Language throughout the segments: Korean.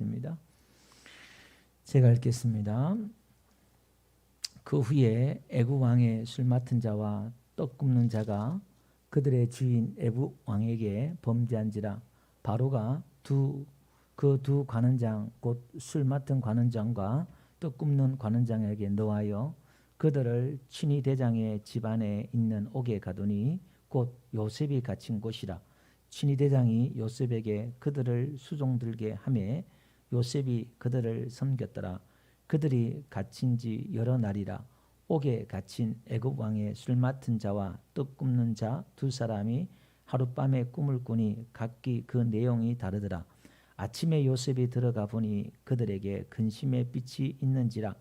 입니다. 제가 읽겠습니다. 그 후에 애굽 왕의 술 맡은 자와 떡 굽는 자가 그들의 주인 애굽 왕에게 범죄한지라. 바로가 그 두 관원장 곧 술 맡은 관원장과 떡 굽는 관원장에게 노하여 그들을 친위 대장의 집안에 있는 옥에 가두니 곧 요셉이 갇힌 곳이라. 친위 대장이 요셉에게 그들을 수종들게 하매 요셉이 그들을 섬겼더라. 그들이 갇힌 지 여러 날이라. 옥에 갇힌 애굽 왕의 술 맡은 자와 떡 굽는 자 두 사람이 하룻밤에 꿈을 꾸니 각기 그 내용이 다르더라. 아침에 요셉이 들어가 보니 그들에게 근심의 빛이 있는지라.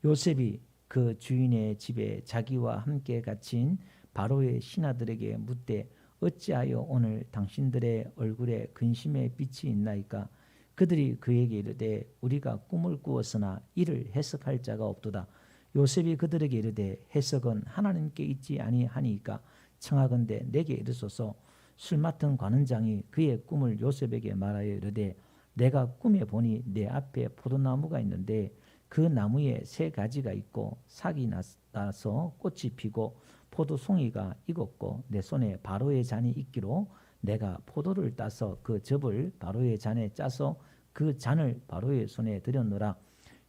요셉이 그 주인의 집에 자기와 함께 갇힌 바로의 신하들에게 묻되 어찌하여 오늘 당신들의 얼굴에 근심의 빛이 있나이까? 그들이 그에게 이르되 우리가 꿈을 꾸었으나 이를 해석할 자가 없도다. 요셉이 그들에게 이르되 해석은 하나님께 있지 아니하니까 청하건대 내게 이르소서. 술 맡은 관원장이 그의 꿈을 요셉에게 말하여 이르되 내가 꿈에 보니 내 앞에 포도나무가 있는데 그 나무에 세 가지가 있고 삭이 나서 꽃이 피고 포도송이가 익었고 내 손에 바로의 잔이 있기로 내가 포도를 따서 그 즙을 바로의 잔에 짜서 그 잔을 바로의 손에 들였노라.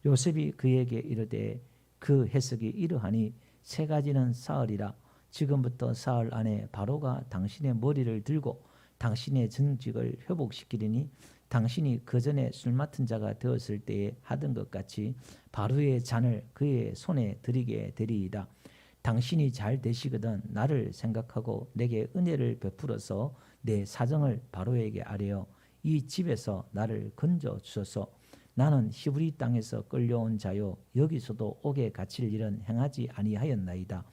요셉이 그에게 이르되 그 해석이 이러하니 세 가지는 사흘이라. 지금부터 사흘 안에 바로가 당신의 머리를 들고 당신의 정직을 회복시키리니 당신이 그 전에 술 맡은 자가 되었을 때에 하던 것 같이 바로의 잔을 그의 손에 드리게 되리이다. 당신이 잘 되시거든 나를 생각하고 내게 은혜를 베풀어서 내 사정을 바로에게 아뢰어 이 집에서 나를 건져 주소서. 나는 히브리 땅에서 끌려온 자요 여기서도 옥에 갇힐 일은 행하지 아니하였나이다.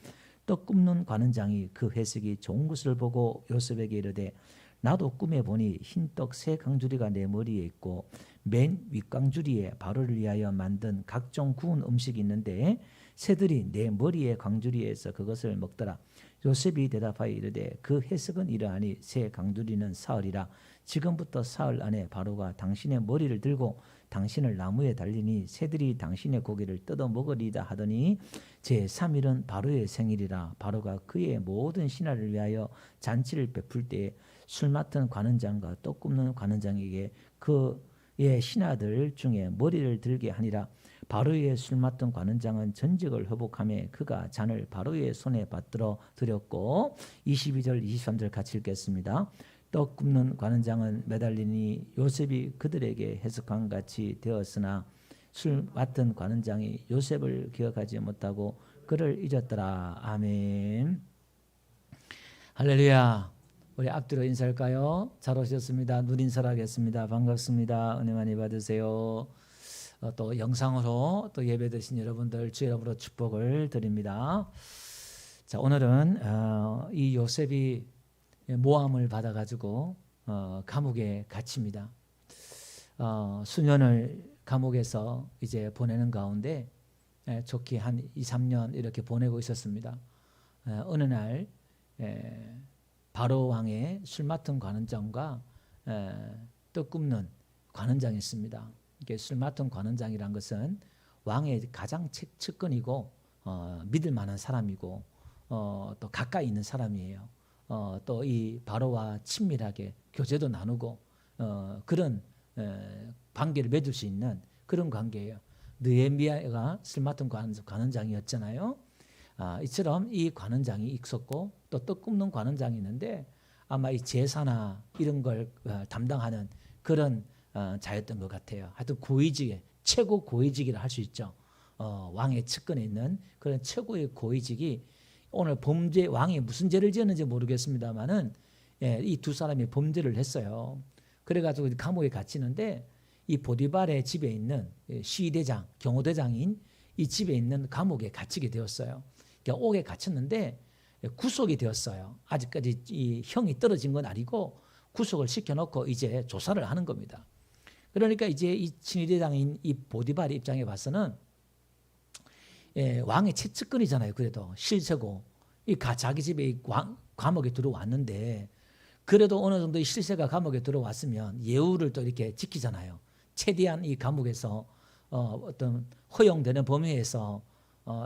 떡 굽는 관원장이 그 해석이 좋은 것을 보고 요셉에게 이르되 나도 꿈에 보니 흰떡 세 강주리가 내 머리에 있고 맨 윗강주리에 바로를 위하여 만든 각종 구운 음식이 있는데 새들이 내 머리의 강주리에서 그것을 먹더라. 요셉이 대답하여 이르되 그 해석은 이러하니 새 강주리는 사흘이라. 지금부터 사흘 안에 바로가 당신의 머리를 들고 당신을 나무에 달리니 새들이 당신의 고기를 뜯어 먹으리다 하더니 제3일은 바로의 생일이라. 바로가 그의 모든 신하를 위하여 잔치를 베풀 때에 술 맡은 관원장과 떡 굽는 관원장에게 그의 신하들 중에 머리를 들게 하니라. 바로의 술 맡은 관원장은 전직을 회복하며 그가 잔을 바로의 손에 받들어 드렸고 22절 23절 같이 읽겠습니다. 떡 굽는 관원장은 매달리니 요셉이 그들에게 해석한 같이 되었으나 술 맡은 관원장이 요셉을 기억하지 못하고 그를 잊었더라. 아멘. 할렐루야. 우리 앞뒤로 인사할까요? 잘 오셨습니다. 누린설 하겠습니다. 반갑습니다. 은혜 많이 받으세요. 또 영상으로 또 예배 드신 여러분들 주 이름으로 축복을 드립니다. 자, 오늘은 이 요셉이 모함을 받아가지고 감옥에 갇힙니다. 수년을 감옥에서 이제 보내는 가운데 좋게 한 2, 3년 이렇게 보내고 있었습니다. 어느 날 바로 왕의 술 맡은 관원장과 떡 굽는 관원장이 있습니다. 이게 술 맡은 관원장이란 것은 왕의 가장 측근이고 믿을 만한 사람이고 또 가까이 있는 사람이에요. 또 이 바로와 친밀하게 교제도 나누고 그런 관계를 맺을 수 있는 그런 관계예요. 느헤미야가 술 맡은 관원장이었잖아요. 이처럼 이 관원장이 있었고 또 떡 굽는 관원장이 있는데 아마 이 제사나 이런 걸 담당하는 그런 자였던 것 같아요. 하여튼 고위직에 최고 고위직이라 할 수 있죠. 왕의 측근에 있는 그런 최고의 고위직이 오늘 왕이 무슨 죄를 지었는지 모르겠습니다만은 이 두 사람이 범죄를 했어요. 그래가지고 감옥에 갇히는데 이 보디발의 집에 있는 시대장, 경호대장인 이 집에 있는 감옥에 갇히게 되었어요. 그러니까 옥에 갇혔는데 구속이 되었어요. 아직까지 이 형이 떨어진 건 아니고 구속을 시켜놓고 이제 조사를 하는 겁니다. 그러니까 이제 이 친위대장인 이 보디발의 입장에 봐서는 왕의 최측근이잖아요. 그래도 실세고 자기 집에 감옥에 들어왔는데 그래도 어느 정도 실세가 감옥에 들어왔으면 예우를 또 이렇게 지키잖아요. 최대한 이 감옥에서 어떤 허용되는 범위에서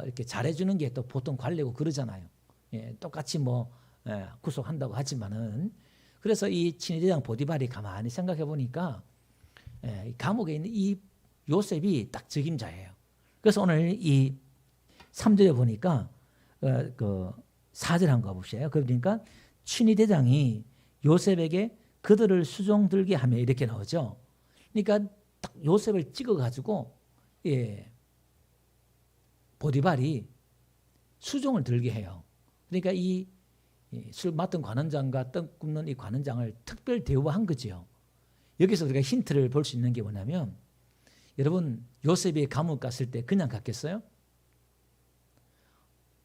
이렇게 잘해주는 게 또 보통 관례고 그러잖아요. 예, 똑같이 뭐 구속한다고 하지만은 그래서 이 친위대장 보디발이 가만히 생각해 보니까 이 감옥에 있는 이 요셉이 딱 적임자예요. 그래서 오늘 이 3절에 보니까 그 4절 한번 가보세요. 그러니까 친위대장이 요셉에게 그들을 수종 들게 하며 이렇게 나오죠. 그러니까 딱 요셉을 찍어가지고 보디발이 수종을 들게 해요. 그러니까 이 술 맡은 관원장과 떡 굽는 이 관원장을 특별 대우한 거죠. 여기서 우리가 힌트를 볼 수 있는 게 뭐냐면 여러분 요셉이 감옥 갔을 때 그냥 갔겠어요?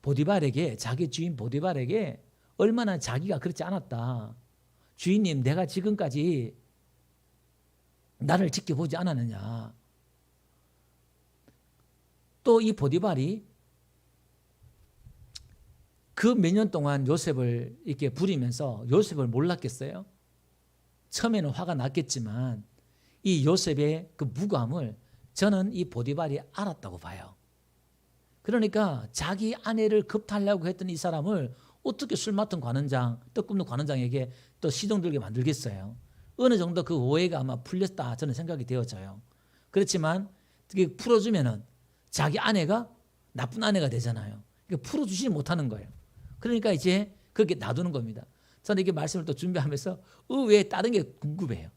보디발에게 자기 주인 보디발에게 얼마나 자기가 그렇지 않았다. 주인님 내가 지금까지 나를 지켜보지 않았느냐. 또 이 보디발이 그 몇 년 동안 요셉을 이렇게 부리면서 요셉을 몰랐겠어요? 처음에는 화가 났겠지만 이 요셉의 그 무감을 저는 이 보디발이 알았다고 봐요. 그러니까 자기 아내를 겁탈려고 했던 이 사람을 어떻게 술 맡은 관원장, 떡 굽는 관원장에게 또 시동 들게 만들겠어요. 어느 정도 그 오해가 아마 풀렸다 저는 생각이 되어져요. 그렇지만 어떻게 풀어주면은 자기 아내가 나쁜 아내가 되잖아요. 그러니까 풀어주지 못하는 거예요. 그러니까 이제 그렇게 놔두는 겁니다. 저는 이게 말씀을 또 준비하면서 의외에 다른 게 궁금해요.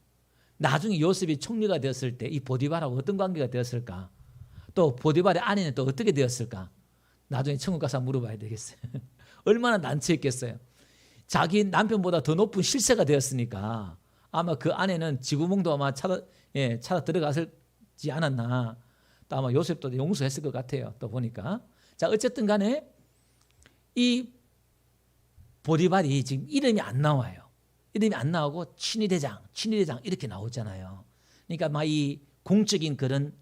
나중에 요셉이 총리가 되었을 때 이 보디발하고 어떤 관계가 되었을까? 또 보디발의 아내는 또 어떻게 되었을까? 나중에 천국 가서 물어봐야 되겠어요. 얼마나 난처했겠어요. 자기 남편보다 더 높은 실세가 되었으니까 아마 그 아내는 지구멍도 아마 찾아 들어갔을지 않았나. 또 아마 요셉도 용서했을 것 같아요. 또 보니까. 자, 어쨌든 간에 이 보디발이 지금 이름이 안 나와요. 이름이 안 나오고 친위대장 이렇게 나오잖아요. 그러니까 막 이 공적인 그런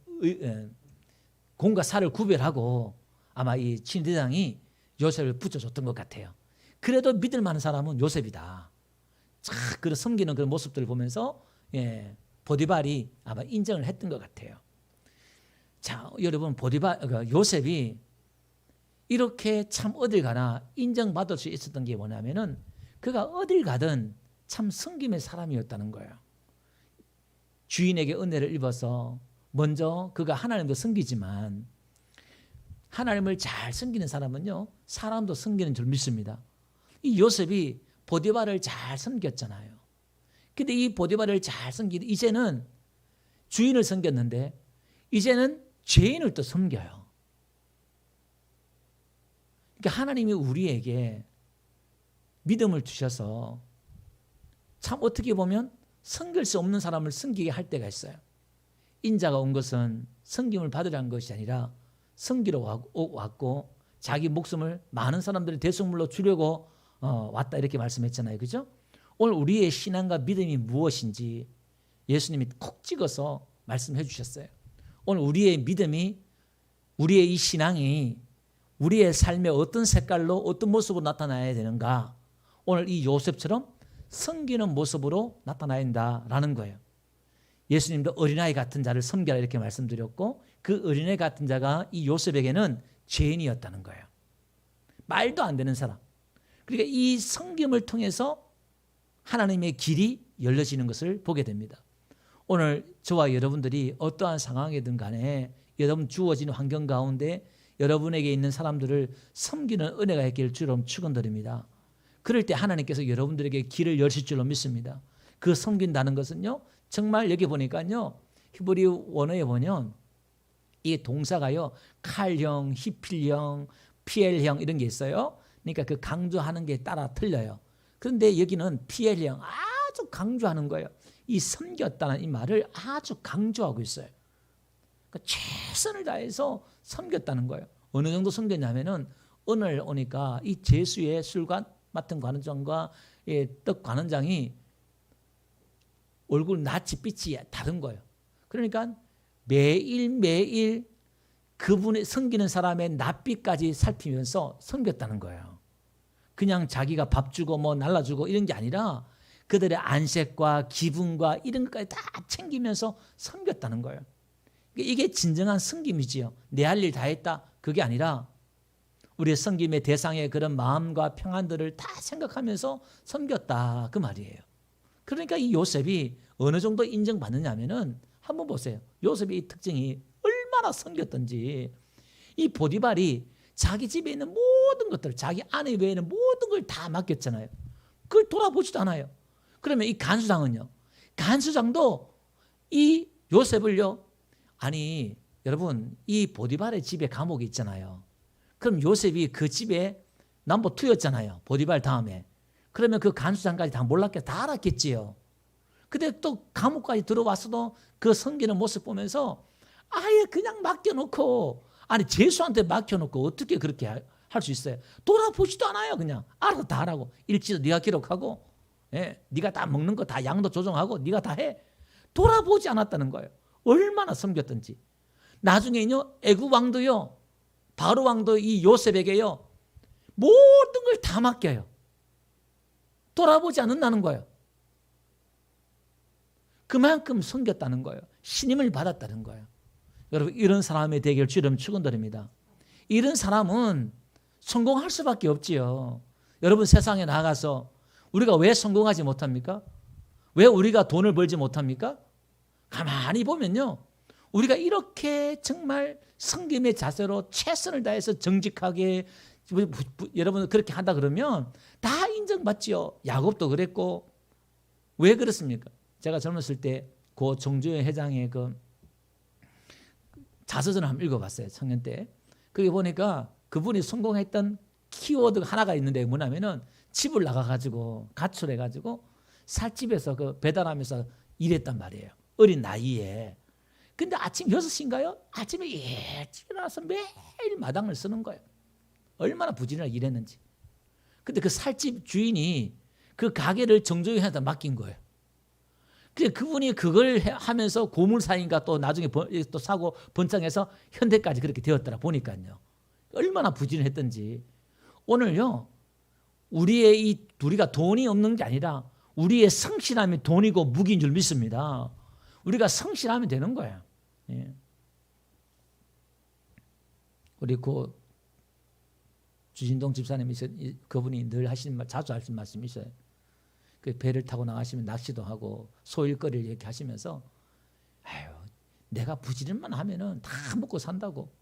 공과 사를 구별하고 아마 이 친위대장이 요셉을 붙여줬던 것 같아요. 그래도 믿을 만한 사람은 요셉이다. 그런 섬기는 그런 모습들을 보면서 보디발이 아마 인정을 했던 것 같아요. 자, 여러분 요셉이 이렇게 참 어딜 가나 인정받을 수 있었던 게 뭐냐면은 그가 어딜 가든 참 섬김의 사람이었다는 거예요. 주인에게 은혜를 입어서 먼저 그가 하나님도 섬기지만 하나님을 잘 섬기는 사람은요 사람도 섬기는 줄 믿습니다. 이 요셉이 보디발을 잘 섬겼잖아요. 근데 이 보디발을 잘 섬기는 이제는 주인을 섬겼는데 이제는 죄인을 또 섬겨요. 그러니까 하나님이 우리에게 믿음을 주셔서 참 어떻게 보면 섬길 수 없는 사람을 섬기게 할 때가 있어요. 인자가 온 것은 섬김을 받으라는 것이 아니라 섬기러 왔고 자기 목숨을 많은 사람들의 대속물로 주려고 왔다 이렇게 말씀했잖아요. 그죠? 오늘 우리의 신앙과 믿음이 무엇인지 예수님이 콕 찍어서 말씀해 주셨어요. 오늘 우리의 믿음이 우리의 이 신앙이 우리의 삶에 어떤 색깔로 어떤 모습으로 나타나야 되는가? 오늘 이 요셉처럼 섬기는 모습으로 나타나야 된다라는 거예요. 예수님도 어린아이 같은 자를 섬겨라 이렇게 말씀드렸고 그 어린아이 같은 자가 이 요셉에게는 죄인이었다는 거예요. 말도 안 되는 사람. 그러니까 이 섬김을 통해서 하나님의 길이 열려지는 것을 보게 됩니다. 오늘 저와 여러분들이 어떠한 상황이든 간에 여러분 주어진 환경 가운데 여러분에게 있는 사람들을 섬기는 은혜가 있기를 주로 축원드립니다. 그럴 때 하나님께서 여러분들에게 길을 여실 줄로 믿습니다. 그 섬긴다는 것은요. 정말 여기 보니까요. 히브리 원어에 보면 이 동사가요. 칼형, 히필형, 피엘형 이런 게 있어요. 그러니까 그 강조하는 게 따라 틀려요. 그런데 여기는 피엘형 아주 강조하는 거예요. 이 섬겼다는 이 말을 아주 강조하고 있어요. 그러니까 최선을 다해서 섬겼다는 거예요. 어느 정도 섬겼냐면은 오늘 오니까 이 제수의 술관 맡은 관원장과 떡 관원장이 얼굴 낯이 빛이 다른 거예요. 그러니까 매일 그분의 섬기는 사람의 낯빛까지 살피면서 섬겼다는 거예요. 그냥 자기가 밥 주고 뭐 날라주고 이런 게 아니라 그들의 안색과 기분과 이런 것까지 다 챙기면서 섬겼다는 거예요. 이게 진정한 섬김이지요. 내 할 일 다 했다. 그게 아니라 우리의 섬김의 대상의 그런 마음과 평안들을 다 생각하면서 섬겼다. 그 말이에요. 그러니까 이 요셉이 어느 정도 인정받느냐면은 한번 보세요. 요셉의 이 특징이 얼마나 섬겼던지. 이 보디발이 자기 집에 있는 모든 것들, 자기 아내 외에는 모든 걸 다 맡겼잖아요. 그걸 돌아보지도 않아요. 그러면 이 간수장은요. 간수장도 이 요셉을요. 아니 여러분 이 보디발의 집에 감옥이 있잖아요. 그럼 요셉이 그 집에 넘버 2였잖아요. 보디발 다음에. 그러면 그 간수장까지 다 몰랐겠, 다 알았겠지요. 근데 또 감옥까지 들어와서도 그 섬기는 모습 보면서 아예 그냥 맡겨놓고, 아니 제수한테 맡겨놓고 어떻게 그렇게 할 수 있어요? 돌아보지도 않아요. 그냥 알아서 다 하라고. 일지도 네가 기록하고, 예, 네가 다 먹는 거 다 양도 조정하고 네가 다 해. 돌아보지 않았다는 거예요. 얼마나 섬겼던지. 나중에는요 애굽 왕도요, 바로 왕도 이 요셉에게요 모든 걸 다 맡겨요. 돌아보지 않는다는 거예요. 그만큼 섬겼다는 거예요. 신임을 받았다는 거예요. 여러분 이런 사람이 되길 주님 축원드립니다. 이런 사람은 성공할 수밖에 없지요. 여러분 세상에 나가서 우리가 왜 성공하지 못합니까? 왜 우리가 돈을 벌지 못합니까? 가만히 보면요. 우리가 이렇게 정말 섬김의 자세로 최선을 다해서 정직하게 여러분 그렇게 한다 그러면 다 인정받지요. 야곱도 그랬고. 왜 그렇습니까? 제가 젊었을 때 고 정주영 회장의 그 자서전을 한번 읽어봤어요. 청년 때. 거기 보니까 그분이 성공했던 키워드가 하나가 있는데 뭐냐면은 집을 나가가지고 가출해가지고 살집에서 그 배달하면서 일했단 말이에요. 어린 나이에. 근데 아침 6시인가요? 아침에 일찍 일어나서 매일 마당을 쓰는 거예요. 얼마나 부지런하게 일했는지. 근데 그 살집 주인이 그 가게를 정조영한테 맡긴 거예요. 그래서 그분이 그걸 하면서 고물사인가 또 나중에 또 사고 번창해서 현대까지 그렇게 되었더라 보니까요. 얼마나 부지런했던지. 오늘요 우리가 돈이 없는 게 아니라 우리의 성실함이 돈이고 무기인 줄 믿습니다. 우리가 성실하면 되는 거예요. 예. 우리 그 주진동 집사님이 그분이 늘 하시는 말, 자주 하시는 말씀이 있어요. 그 배를 타고 나가시면 낚시도 하고 소일거리를 이렇게 하시면서 아유 내가 부지런만 하면은 다 먹고 산다고.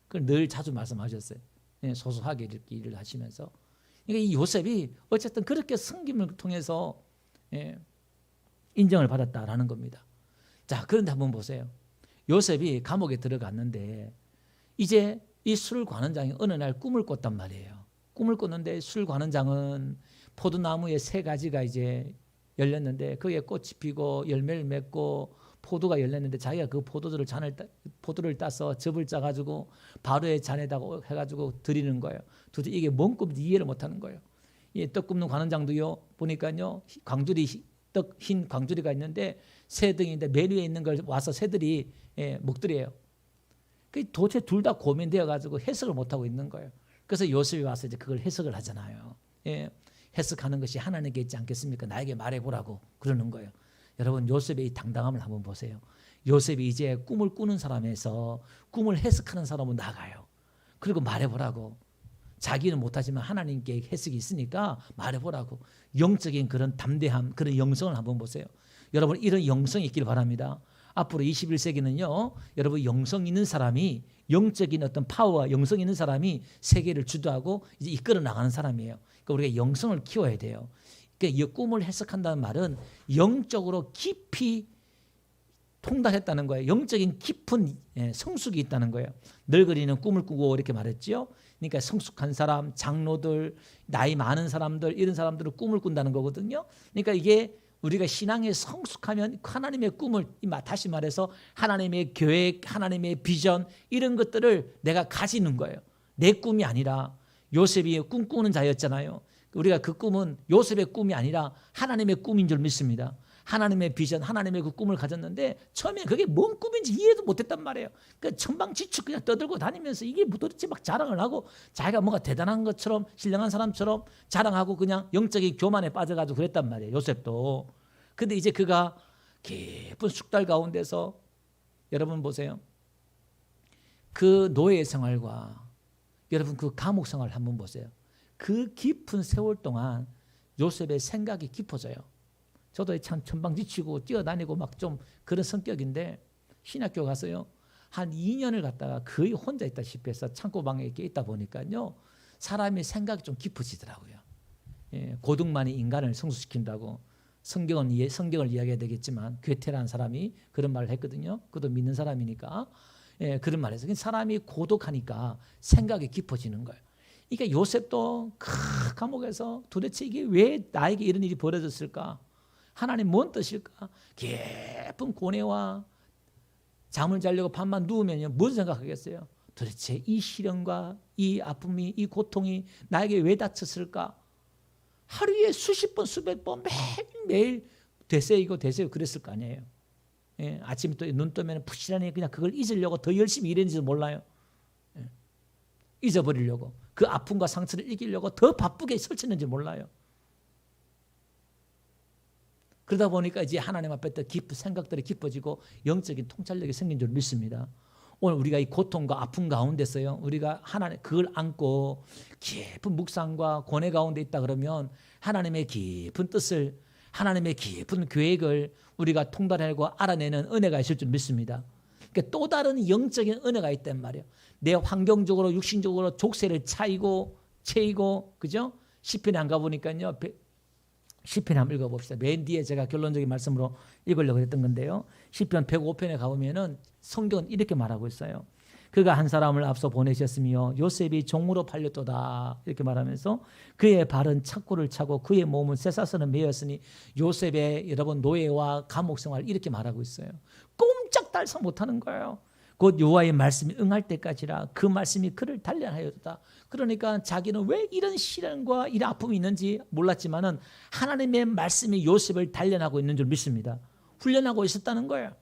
그걸 늘 자주 말씀하셨어요. 예, 소소하게 이렇게 일을 하시면서. 그러니까 이 요셉이 어쨌든 그렇게 섬김을 통해서 예, 인정을 받았다라는 겁니다. 자, 그런데 한번 보세요. 요셉이 감옥에 들어갔는데 이제 이 술 관원장이 어느 날 꿈을 꿨단 말이에요. 꿈을 꿨는데 술 관원장은 포도나무에 3가지가 이제 열렸는데 거기에 꽃이 피고 열매를 맺고 포도가 열렸는데 자기가 그 포도를 따서 즙을 짜가지고 바로의 잔에다가 해가지고 드리는 거예요. 도대체 이게 뭔 꿈인지 이해를 못하는 거예요. 이 떡 굽는 관원장도요 보니까요 흰 광주리가 있는데 새등인데 맨 위에 있는 걸 와서 새들이 먹더래요. 도대체 둘 다 고민되어 가지고 해석을 못하고 있는 거예요. 그래서 요셉이 와서 이제 그걸 해석을 하잖아요. 예, 해석하는 것이 하나님께 있지 않겠습니까? 나에게 말해보라고 그러는 거예요. 여러분 요셉의 이 당당함을 한번 보세요. 요셉이 이제 꿈을 꾸는 사람에서 꿈을 해석하는 사람으로 나가요. 그리고 말해보라고. 자기는 못하지만 하나님께 해석이 있으니까 말해보라고. 영적인 그런 담대함, 그런 영성을 한번 보세요. 여러분 이런 영성이 있길 바랍니다. 앞으로 21세기는요. 여러분 영성 있는 사람이, 영적인 어떤 파워와 영성 있는 사람이 세계를 주도하고 이제 이끌어 나가는 사람이에요. 그러니까 우리가 영성을 키워야 돼요. 그러니까 이 꿈을 해석한다는 말은 영적으로 깊이 통달했다는 거예요. 영적인 깊은 성숙이 있다는 거예요. 늙은이는 꿈을 꾸고 이렇게 말했지요. 그러니까 성숙한 사람, 장로들, 나이 많은 사람들, 이런 사람들은 꿈을 꾼다는 거거든요. 그러니까 이게 우리가 신앙에 성숙하면 하나님의 꿈을, 다시 말해서 하나님의 계획, 하나님의 비전 이런 것들을 내가 가지는 거예요. 내 꿈이 아니라 요셉이 꿈꾸는 자였잖아요. 우리가 그 꿈은 요셉의 꿈이 아니라 하나님의 꿈인 줄 믿습니다. 하나님의 비전, 하나님의 그 꿈을 가졌는데 처음에 그게 뭔 꿈인지 이해도 못했단 말이에요. 그러니까 천방지축 그냥 떠들고 다니면서 이게 뭐 도대체 막 자랑을 하고 자기가 뭔가 대단한 것처럼 신령한 사람처럼 자랑하고 그냥 영적인 교만에 빠져가지고 그랬단 말이에요. 요셉도. 근데 이제 그가 깊은 숙달 가운데서 여러분 보세요. 그 노예 생활과 여러분 그 감옥 생활을 한번 보세요. 그 깊은 세월 동안 요셉의 생각이 깊어져요. 저도 참 천방지치고 뛰어다니고 막 좀 그런 성격인데 신학교 가서요. 한 2년을 갔다가 거의 혼자 있다시피 해서 창고방에 이렇게 있다 보니까요. 사람의 생각이 좀 깊어지더라고요. 예, 고등만이 인간을 성숙시킨다고 성경을 이야기해야 되겠지만 괴테라는 사람이 그런 말을 했거든요. 그도 믿는 사람이니까. 예, 그런 말에서 사람이 고독하니까 생각이 깊어지는 거예요. 그러니까 요셉도 감옥에서 도대체 이게 왜 나에게 이런 일이 벌어졌을까? 하나님 뭔 뜻일까? 깊은 고뇌와 잠을 자려고 밤만 누우면요. 무슨 생각하겠어요? 도대체 이 시련과 이 아픔이 이 고통이 나에게 왜 닥쳤을까? 하루에 수십 번 수백 번 매일매일 되새이고 그랬을 거 아니에요. 예, 아침에 또 눈 뜨면 부시런히 그냥 그걸 잊으려고 더 열심히 일했는지도 몰라요. 예, 잊어버리려고 그 아픔과 상처를 이기려고 더 바쁘게 설쳤는지 몰라요. 그러다 보니까 이제 하나님 앞에 더 생각들이 깊어지고 영적인 통찰력이 생긴 줄 믿습니다. 오늘 우리가 이 고통과 아픔 가운데서요, 우리가 하나님 그걸 안고 깊은 묵상과 고뇌 가운데 있다 그러면 하나님의 깊은 뜻을, 하나님의 깊은 계획을 우리가 통달하고 알아내는 은혜가 있을 줄 믿습니다. 그러니까 또 다른 영적인 은혜가 있단 말이에요. 내 환경적으로 육신적으로 족쇄를 채이고 그죠? 시편에 안 가보니까요. 시편 한번 읽어봅시다. 맨 뒤에 제가 결론적인 말씀으로 읽으려고 했던 건데요. 시편 105편에 가보면은 성경은 이렇게 말하고 있어요. 그가 한 사람을 앞서 보내셨으며 요셉이 종으로 팔렸도다 이렇게 말하면서 그의 발은 착고를 차고 그의 몸은 쇠사슬은 매였으니 요셉의 여러분 노예와 감옥 생활 이렇게 말하고 있어요. 꼼짝달싹 못하는 거예요. 곧 여호와의 말씀이 응할 때까지라 그 말씀이 그를 단련하였다. 그러니까 자기는 왜 이런 시련과 이런 아픔이 있는지 몰랐지만은 하나님의 말씀이 요셉을 단련하고 있는 줄 믿습니다. 훈련하고 있었다는 거예요.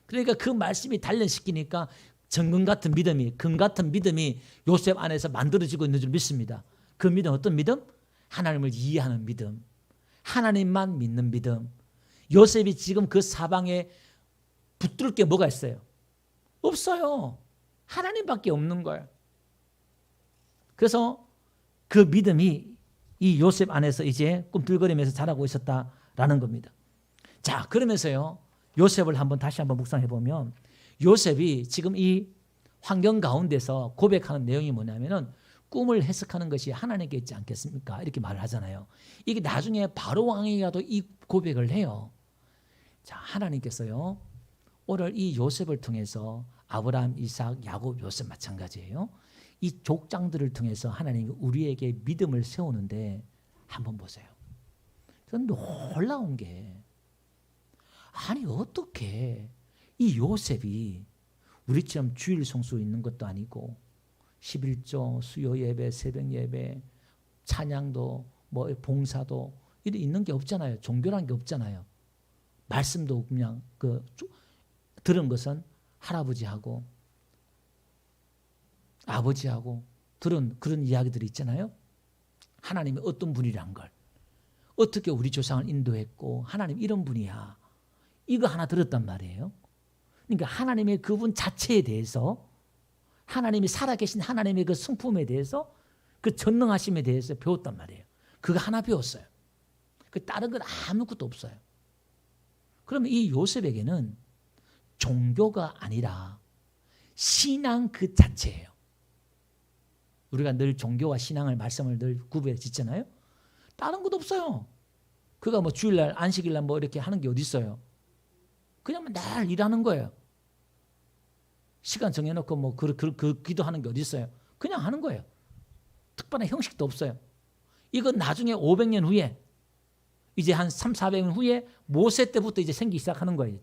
그러니까 그 말씀이 단련시키니까 정금 같은 믿음이, 금 같은 믿음이 요셉 안에서 만들어지고 있는 줄 믿습니다. 그 믿음 어떤 믿음? 하나님을 이해하는 믿음, 하나님만 믿는 믿음. 요셉이 지금 그 사방에 붙들 게 뭐가 있어요? 없어요. 하나님밖에 없는 거예요. 그래서 그 믿음이 이 요셉 안에서 이제 꿈틀거리면서 자라고 있었다라는 겁니다. 자, 그러면서요. 요셉을 다시 한번 묵상해 보면 요셉이 지금 이 환경 가운데서 고백하는 내용이 뭐냐면은 꿈을 해석하는 것이 하나님께 있지 않겠습니까? 이렇게 말을 하잖아요. 이게 나중에 바로 왕에게도 이 고백을 해요. 자, 하나님께서요. 오늘 이 요셉을 통해서 아브라함, 이삭, 야곱, 요셉 마찬가지예요. 이 족장들을 통해서 하나님이 우리에게 믿음을 세우는데 한번 보세요. 저는 놀라운 게 아니 어떻게 이 요셉이 우리처럼 주일 성수 있는 것도 아니고 11조, 수요 예배, 새벽 예배, 찬양도 뭐 봉사도 이런 있는 게 없잖아요. 종교란 게 없잖아요. 말씀도 그냥 들은 것은 할아버지하고 아버지하고 들은 그런 이야기들이 있잖아요. 하나님이 어떤 분이란 걸, 어떻게 우리 조상을 인도했고 하나님 이런 분이야. 이거 하나 들었단 말이에요. 그러니까 하나님의 그분 자체에 대해서, 하나님이 살아계신 하나님의 그 성품에 대해서, 그 전능하심에 대해서 배웠단 말이에요. 그거 하나 배웠어요. 그 다른 건 아무것도 없어요. 그러면 이 요셉에게는 종교가 아니라 신앙 그 자체예요. 우리가 늘 종교와 신앙을 말씀을 늘 구별해 짓잖아요. 다른 것도 없어요. 그가 뭐 주일날 안식일날 뭐 이렇게 하는 게 어디 있어요. 그냥 날 일하는 거예요. 시간 정해놓고 뭐 그 기도하는 게 어디 있어요. 그냥 하는 거예요. 특별한 형식도 없어요. 이건 나중에 500년 후에 이제 한 300~400년 후에 모세 때부터 이제 생기기 시작하는 거예요.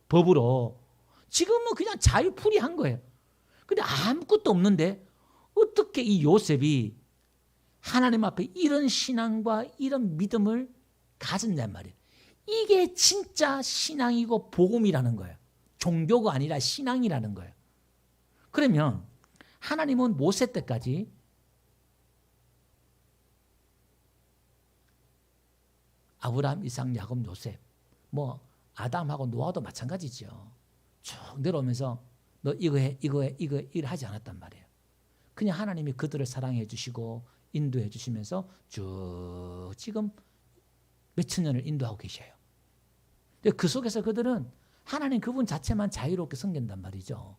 법으로. 지금은 그냥 자유풀이한 거예요. 근데 아무것도 없는데 어떻게 이 요셉이 하나님 앞에 이런 신앙과 이런 믿음을 가졌냔 말이에요. 이게 진짜 신앙이고 복음이라는 거예요. 종교가 아니라 신앙이라는 거예요. 그러면 하나님은 모세 때까지 아브라함, 이삭, 야곱, 요셉, 뭐 아담하고 노아도 마찬가지죠. 쭉 내려오면서 너 이거 해, 이거 해, 이거 하지 않았단 말이에요. 그냥 하나님이 그들을 사랑해 주시고 인도해 주시면서 쭉 지금 몇천 년을 인도하고 계셔요. 그 속에서 그들은 하나님 그분 자체만 자유롭게 섬긴단 말이죠.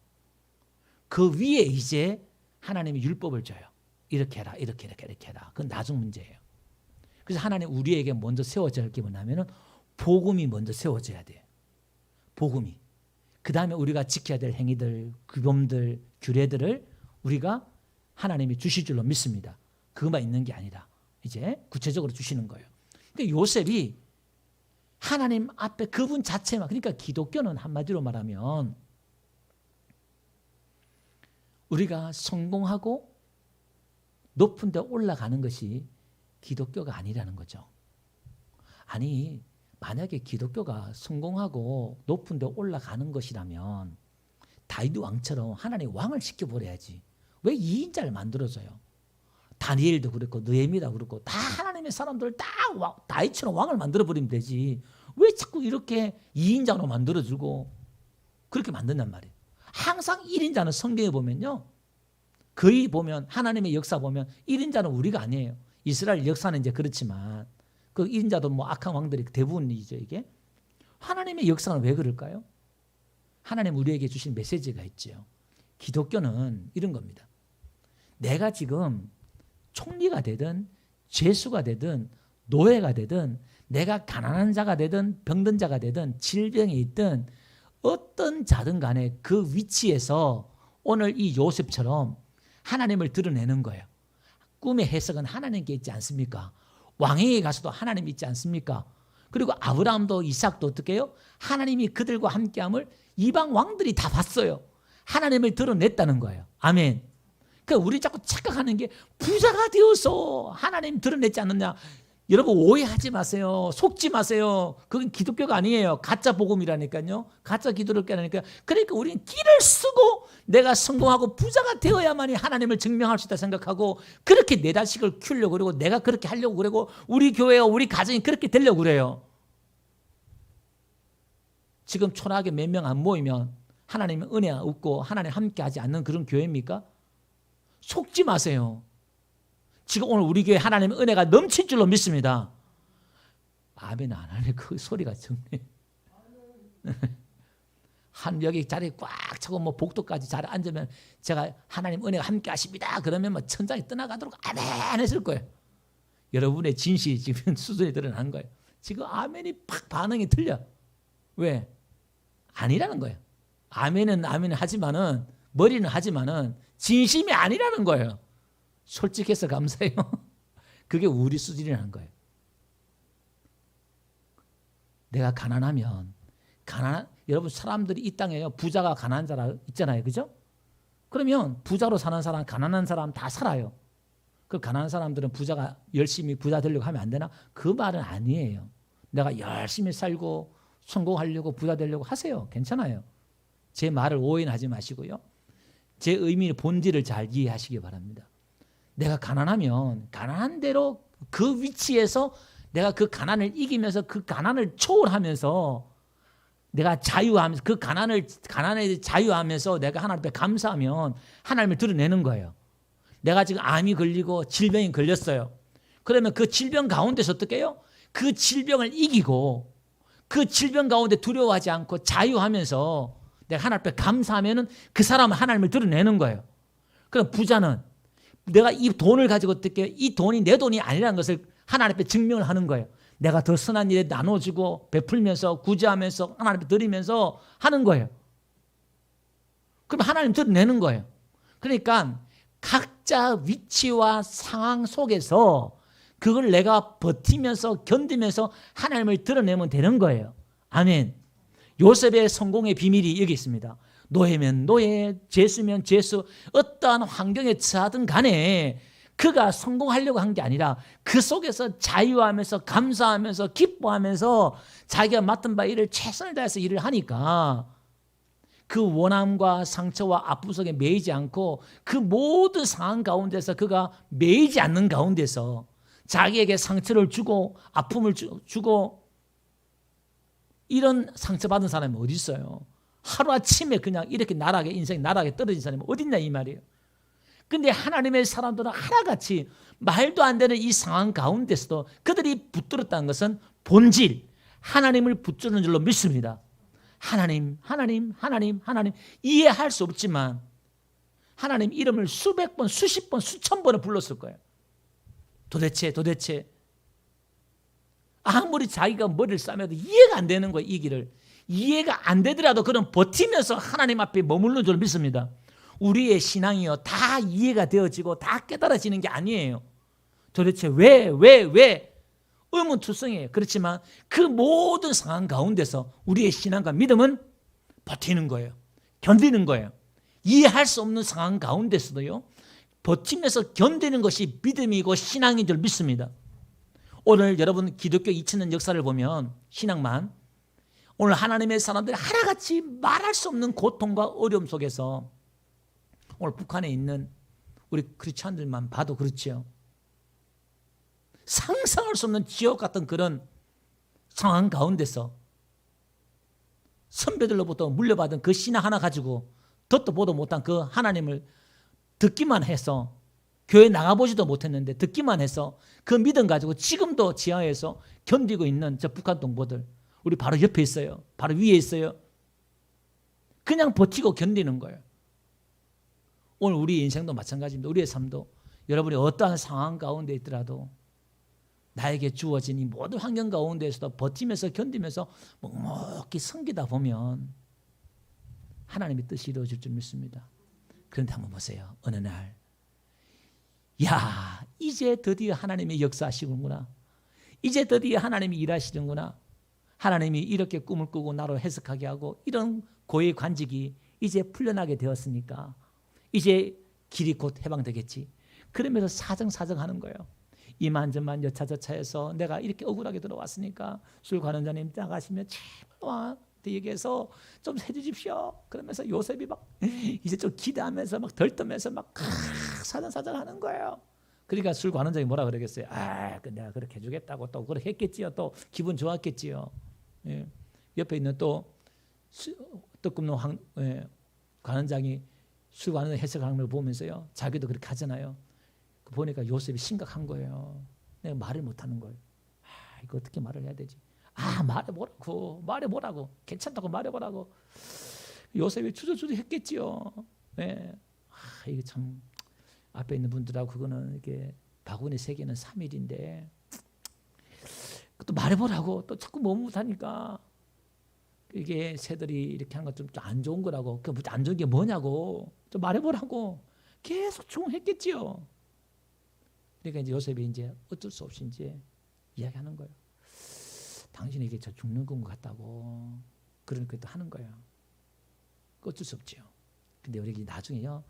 그 위에 이제 하나님이 율법을 줘요. 이렇게 해라, 이렇게 해라. 그건 나중 문제예요. 그래서 하나님 우리에게 먼저 세워져야 할 게 뭐냐면은 복음이 먼저 세워져야 돼요. 복음이. 그 다음에 우리가 지켜야 될 행위들, 규범들, 규례들을 우리가 하나님이 주실 줄로 믿습니다. 그것만 있는 게 아니라 이제 구체적으로 주시는 거예요. 근데 요셉이 하나님 앞에 그분 자체만, 그러니까 기독교는 한마디로 말하면 우리가 성공하고 높은 데 올라가는 것이 기독교가 아니라는 거죠. 아니, 만약에 기독교가 성공하고 높은 데 올라가는 것이라면 다윗 왕처럼 하나님 왕을 시켜버려야지. 왜 2인자를 만들어줘요? 다니엘도 그렇고 느헤미야도 그렇고 다 하나님의 사람들을 다 다윗처럼 왕을 만들어버리면 되지. 왜 자꾸 이렇게 2인자로 만들어주고 그렇게 만든단 말이에요. 항상 1인자는 성경에 보면요, 거의 보면 하나님의 역사 보면 1인자는 우리가 아니에요. 이스라엘 역사는 이제 그렇지만 그 1인자도 뭐 악한 왕들이 대부분이죠. 이게 하나님의 역사는 왜 그럴까요? 하나님 우리에게 주신 메시지가 있죠. 기독교는 이런 겁니다. 내가 지금 총리가 되든 죄수가 되든 노예가 되든 내가 가난한 자가 되든 병든 자가 되든 질병에 있든 어떤 자든 간에 그 위치에서 오늘 이 요셉처럼 하나님을 드러내는 거예요. 꿈의 해석은 하나님께 있지 않습니까? 왕에게 가서도 하나님 있지 않습니까? 그리고 아브라함도 이삭도 어떻게 해요? 하나님이 그들과 함께함을 이방 왕들이 다 봤어요. 하나님을 드러냈다는 거예요. 아멘. 그러니까 우리 자꾸 착각하는 게 부자가 되어서 하나님 드러냈지 않느냐. 여러분 오해하지 마세요. 속지 마세요. 그건 기독교가 아니에요. 가짜 복음이라니까요. 가짜 기도를 깨라니까. 그러니까 우리는 길을 쓰고 내가 성공하고 부자가 되어야만이 하나님을 증명할 수 있다 생각하고 그렇게 내 자식을 키우려고 그러고 내가 그렇게 하려고 그러고 우리 교회와 우리 가정이 그렇게 되려고 그래요. 지금 초라하게 몇 명 안 모이면 하나님의 은혜 없고 하나님 함께하지 않는 그런 교회입니까? 속지 마세요. 지금 오늘 우리 교회 하나님의 은혜가 넘칠 줄로 믿습니다. 아멘 안 하네. 그 소리가 정말. 한 여기 자리에 꽉 차고 뭐 복도까지 잘 앉으면 제가 하나님 은혜가 함께 하십니다. 그러면 뭐 천장이 떠나가도록 아멘 했을 거예요. 여러분의 진실이 지금 수준이 드러난 거예요. 지금 아멘이 팍 반응이 틀려. 왜? 아니라는 거예요. 아멘은 아멘 하지만은 머리는 하지만은 진심이 아니라는 거예요. 솔직해서 감사해요. 그게 우리 수준이라는 거예요. 내가 가난하면 여러분 사람들이 이 땅에요. 부자가 가난한 사람 있잖아요. 그죠? 그러면 부자로 사는 사람, 가난한 사람 다 살아요. 그 가난한 사람들은 부자가 열심히 부자 되려고 하면 안 되나? 그 말은 아니에요. 내가 열심히 살고 성공하려고 부자 되려고 하세요. 괜찮아요. 제 말을 오해는 하지 마시고요. 제 의미의 본질을 잘 이해하시기 바랍니다. 내가 가난하면 가난한 대로 그 위치에서 내가 그 가난을 이기면서 그 가난을 초월하면서 내가 자유하면서 그 가난에 자유하면서 내가 하나님 앞에 감사하면 하나님을 드러내는 거예요. 내가 지금 암이 걸리고 질병이 걸렸어요. 그러면 그 질병 가운데서 어떻게 해요? 그 질병을 이기고 그 질병 가운데 두려워하지 않고 자유하면서 내가 하나님 앞에 감사하면은 그 사람은 하나님을 드러내는 거예요. 그럼 부자는 내가 이 돈을 가지고 어떻게 이 돈이 내 돈이 아니라는 것을 하나님 앞에 증명을 하는 거예요. 내가 더 선한 일에 나눠주고 베풀면서 구제하면서 하나님 앞에 드리면서 하는 거예요. 그럼 하나님 드러내는 거예요. 그러니까 각자 위치와 상황 속에서 그걸 내가 버티면서 견디면서 하나님을 드러내면 되는 거예요. 아멘. 요셉의 성공의 비밀이 여기 있습니다. 노예면 노예, 죄수면 죄수, 어떠한 환경에 처하든 간에 그가 성공하려고 한 게 아니라 그 속에서 자유하면서 감사하면서 기뻐하면서 자기가 맡은 바 일을 최선을 다해서 일을 하니까 그 원함과 상처와 아픔 속에 매이지 않고 그 모든 상황 가운데서 그가 매이지 않는 가운데서 자기에게 상처를 주고 아픔을 주고 이런 상처받은 사람이 어디 있어요? 하루아침에 그냥 이렇게 나락에 인생이 나락에 떨어진 사람이 어디 있냐 이 말이에요. 근데 하나님의 사람들은 하나같이 말도 안 되는 이 상황 가운데서도 그들이 붙들었다는 것은 본질, 하나님을 붙드는 줄로 믿습니다. 하나님 이해할 수 없지만 하나님 이름을 수백 번, 수십 번, 수천 번을 불렀을 거예요. 도대체 아무리 자기가 머리를 싸매도 이해가 안 되는 거예요. 이 길을. 이해가 안 되더라도 그는 버티면서 하나님 앞에 머무르는 줄 믿습니다. 우리의 신앙이요 다 이해가 되어지고 다 깨달아지는 게 아니에요. 도대체 왜 의문투성이에요. 그렇지만 그 모든 상황 가운데서 우리의 신앙과 믿음은 버티는 거예요. 견디는 거예요. 이해할 수 없는 상황 가운데서도요 버티면서 견디는 것이 믿음이고 신앙인 줄 믿습니다. 오늘 여러분 기독교 2000년 역사를 보면 신앙만 오늘 하나님의 사람들이 하나같이 말할 수 없는 고통과 어려움 속에서 오늘 북한에 있는 우리 크리스찬들만 봐도 그렇지요. 상상할 수 없는 지옥 같은 그런 상황 가운데서 선배들로부터 물려받은 그 신앙 하나 가지고 듣도 보도 못한 그 하나님을 듣기만 해서 교회 나가보지도 못했는데 듣기만 해서 그 믿음 가지고 지금도 지하에서 견디고 있는 저 북한 동포들 우리 바로 옆에 있어요. 바로 위에 있어요. 그냥 버티고 견디는 거예요. 오늘 우리 인생도 마찬가지입니다. 우리의 삶도 여러분이 어떠한 상황 가운데 있더라도 나에게 주어진 이 모든 환경 가운데에서도 버티면서 견디면서 묵묵히 섬기다 보면 하나님의 뜻이 이루어질 줄 믿습니다. 그런데 한번 보세요. 어느 날 이제 드디어 하나님이 역사하시는구나. 이제 드디어 하나님이 일하시는구나. 하나님이 이렇게 꿈을 꾸고 나로 해석하게 하고 이런 고의 관직이 이제 풀려나게 되었으니까 이제 길이 곧 해방되겠지. 그러면서 사정하는 거예요. 이만저만 여차저차해서 내가 이렇게 억울하게 들어왔으니까 술 관원자님 나가시면 제발 얘기해서 좀 해주십시오. 그러면서 요셉이 막 이제 좀 기대하면서 막 덜떠면서 막 사정하는 거예요. 그러니까 술 관원장이 뭐라 그러겠어요? 내가 그렇게 해주겠다고 또 그렇게 했겠지요. 또 기분 좋았겠지요. 예. 옆에 있는 또 뜻없는 관원장이 술 관원장 해석하는 걸 보면서요. 자기도 그렇게 하잖아요. 보니까 요셉이 심각한 거예요. 내가 말을 못하는 거예요. 이거 어떻게 말을 해야 되지? 말해보라고. 괜찮다고 말해보라고. 요셉이 주저주저 했겠지요. 네. 이게 참 앞에 있는 분들하고 그거는 이렇게 바구니 세 개는 3일인데 또 말해보라고 또 자꾸 못하니까 이게 새들이 이렇게 한 건 좀 안 좋은 거라고. 그 안 좋은 게 뭐냐고 좀 말해보라고 계속 조언했겠지요. 그러니까 이제 요셉이 이제 어쩔 수 없이 이제 이야기하는 거예요. 당신에게 저 죽는 것 같다고. 그러니까 또 하는 거예요. 어쩔 수 없죠. 근데 우리 나중에요.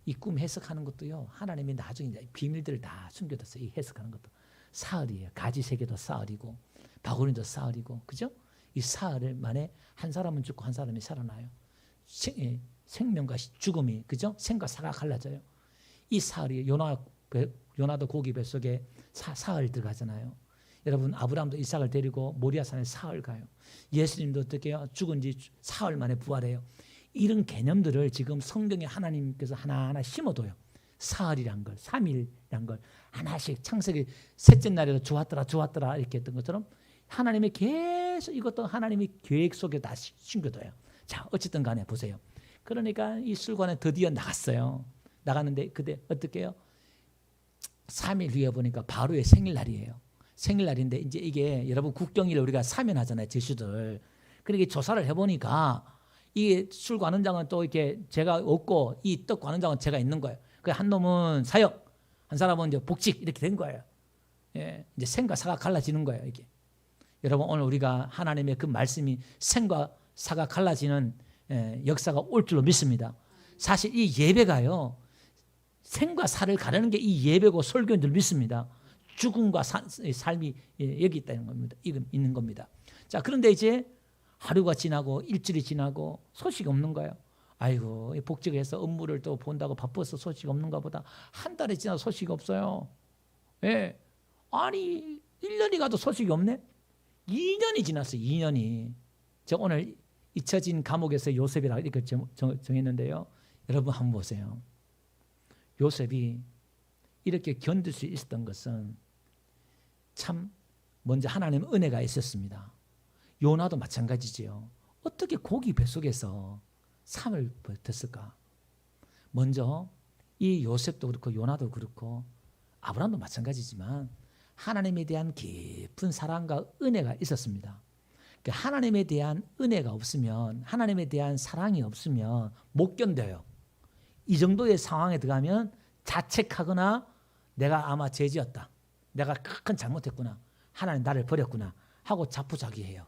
이 꿈 해석하는 것도요. 하나님이 나중에 이제 비밀들을 다 숨겨뒀어요. 이 해석하는 것도. 사흘이에요. 가지 세 개도 사흘이고 바구니도 사흘이고. 그죠? 이 사흘 만에 한 사람은 죽고 한 사람이 살아나요. 생명과 죽음이 그죠? 생과 사가 갈라져요. 이 사흘이 요나도 고기 뱃속에 사흘 들어가잖아요. 여러분 아브라함도 이삭을 데리고 모리아산에 사흘 가요. 예수님도 어떻게 해요? 죽은 지 사흘 만에 부활해요. 이런 개념들을 지금 성경에 하나님께서 하나하나 심어둬요. 사흘이란 걸, 3일이란 걸 하나씩 창세기 셋째 날에도 좋았더라 이렇게 했던 것처럼 하나님이 계속 이것도 하나님이 계획 속에 다 숨겨둬요. 자, 어쨌든 간에 보세요. 그러니까 이 술관에 드디어 나갔어요. 나갔는데 그때 어떻게 해요? 3일 후에 보니까 바로의 생일날이에요. 생일날인데 이제 이게 여러분 국경일을 우리가 사면하잖아요. 제수들. 그러니까 조사를 해보니까 이 술 관원장은 또 이렇게 제가 없고 이 떡 관원장은 제가 있는 거예요. 그 한 놈은 사역, 한 사람은 이제 복직 이렇게 된 거예요. 예, 이제 생과 사가 갈라지는 거예요. 이게 여러분 오늘 우리가 하나님의 그 말씀이 생과 사가 갈라지는 역사가 올 줄로 믿습니다. 사실 이 예배가요. 생과 사를 가르는 게 이 예배고 설교인 줄 믿습니다. 죽음과 삶이 여기 있다는 겁니다. 있는 겁니다. 자, 그런데 이제 하루가 지나고 일주일이 지나고 소식이 없는 거예요. 아이고, 복직해서 업무를 또 본다고 바빠서 소식이 없는가 보다. 한 달이 지나도 소식이 없어요. 예. 아니 1년이 가도 소식이 없네. 2년이 지났어요. 2년이. 제가 오늘 잊혀진 감옥에서 요셉이라고 이렇게 정했는데요. 여러분 한번 보세요. 요셉이 이렇게 견딜 수 있었던 것은 참 먼저 하나님의 은혜가 있었습니다. 요나도 마찬가지지요. 어떻게 고기 뱃속에서 3을 버텼을까? 먼저 이 요셉도 그렇고 요나도 그렇고 아브라함도 마찬가지지만 하나님에 대한 깊은 사랑과 은혜가 있었습니다. 하나님에 대한 은혜가 없으면, 하나님에 대한 사랑이 없으면 못 견뎌요. 이 정도의 상황에 들어가면 자책하거나 내가 아마 죄지었다, 내가 큰 잘못했구나, 하나님 나를 버렸구나 하고 자포자기해요.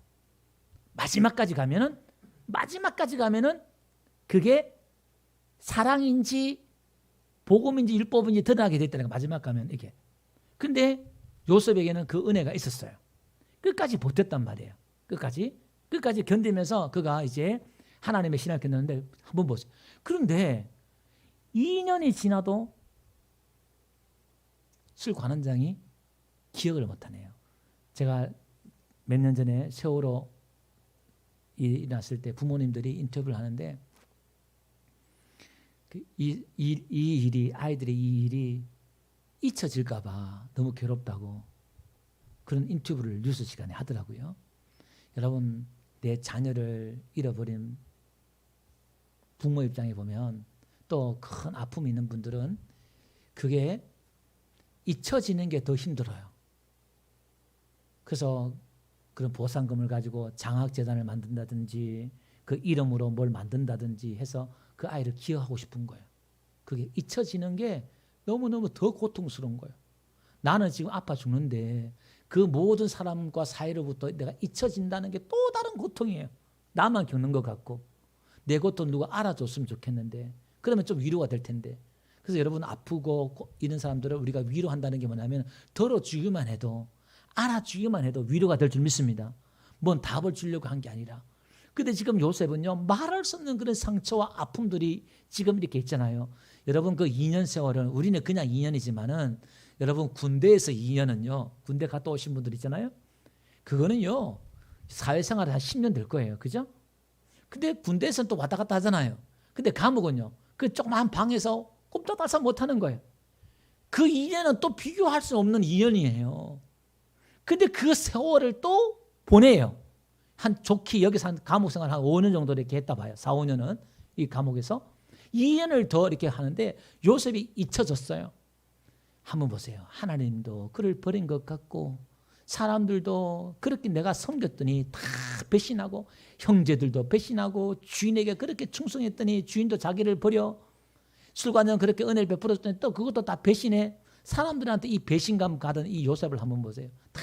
마지막까지 가면은 그게 사랑인지 복음인지 율법인지 드러나게 됐다는 거. 마지막 가면 이게. 근데 요셉에게는 그 은혜가 있었어요. 끝까지 버텼단 말이에요. 끝까지 견디면서 그가 이제 하나님의 신앙을 견뎠는데 한번 보세요. 그런데 2년이 지나도 술 관원장이 기억을 못하네요. 제가 몇 년 전에 세월호 일어났을 때 부모님들이 인터뷰를 하는데 이 일이, 아이들의 이 일이 잊혀질까 봐 너무 괴롭다고 그런 인터뷰를 뉴스 시간에 하더라고요. 여러분, 내 자녀를 잃어버린 부모 입장에 보면 또 큰 아픔이 있는 분들은 그게 잊혀지는 게 더 힘들어요. 그래서 그런 보상금을 가지고 장학재단을 만든다든지 그 이름으로 뭘 만든다든지 해서 그 아이를 기억하고 싶은 거예요. 그게 잊혀지는 게 너무너무 더 고통스러운 거예요. 나는 지금 아파 죽는데 그 모든 사람과 사이로부터 내가 잊혀진다는 게 또 다른 고통이에요. 나만 겪는 것 같고 내 고통 누가 알아줬으면 좋겠는데 그러면 좀 위로가 될 텐데. 그래서 여러분 아프고 이런 사람들을 우리가 위로한다는 게 뭐냐면 들어주기만 해도, 알아주기만 해도 위로가 될 줄 믿습니다. 뭔 답을 주려고 한 게 아니라. 근데 지금 요셉은요, 말할 수 없는 그런 상처와 아픔들이 지금 이렇게 있잖아요. 여러분 그 2년 세월은, 우리는 그냥 2년이지만은 여러분 군대에서 2년은요, 군대 갔다 오신 분들 있잖아요. 그거는요, 사회생활 한 10년 될 거예요. 그죠? 근데 군대에서는 또 왔다 갔다 하잖아요. 근데 감옥은요, 그 조그만 방에서 꼼짝달싹 못하는 거예요. 그 2년은 또 비교할 수 없는 2년이에요. 근데 그 세월을 또 보내요. 한 좋게 여기서 한 감옥 생활 한 5년 정도 이렇게 했다 봐요. 4, 5년은 이 감옥에서 2년을 더 이렇게 하는데 요셉이 잊혀졌어요. 한번 보세요. 하나님도 그를 버린 것 같고 사람들도 그렇게 내가 섬겼더니 다 배신하고, 형제들도 배신하고, 주인에게 그렇게 충성했더니 주인도 자기를 버려, 술관은 그렇게 은혜를 베풀었더니 또 그것도 다 배신해. 사람들한테 이 배신감 가던 이 요셉을 한번 보세요. 다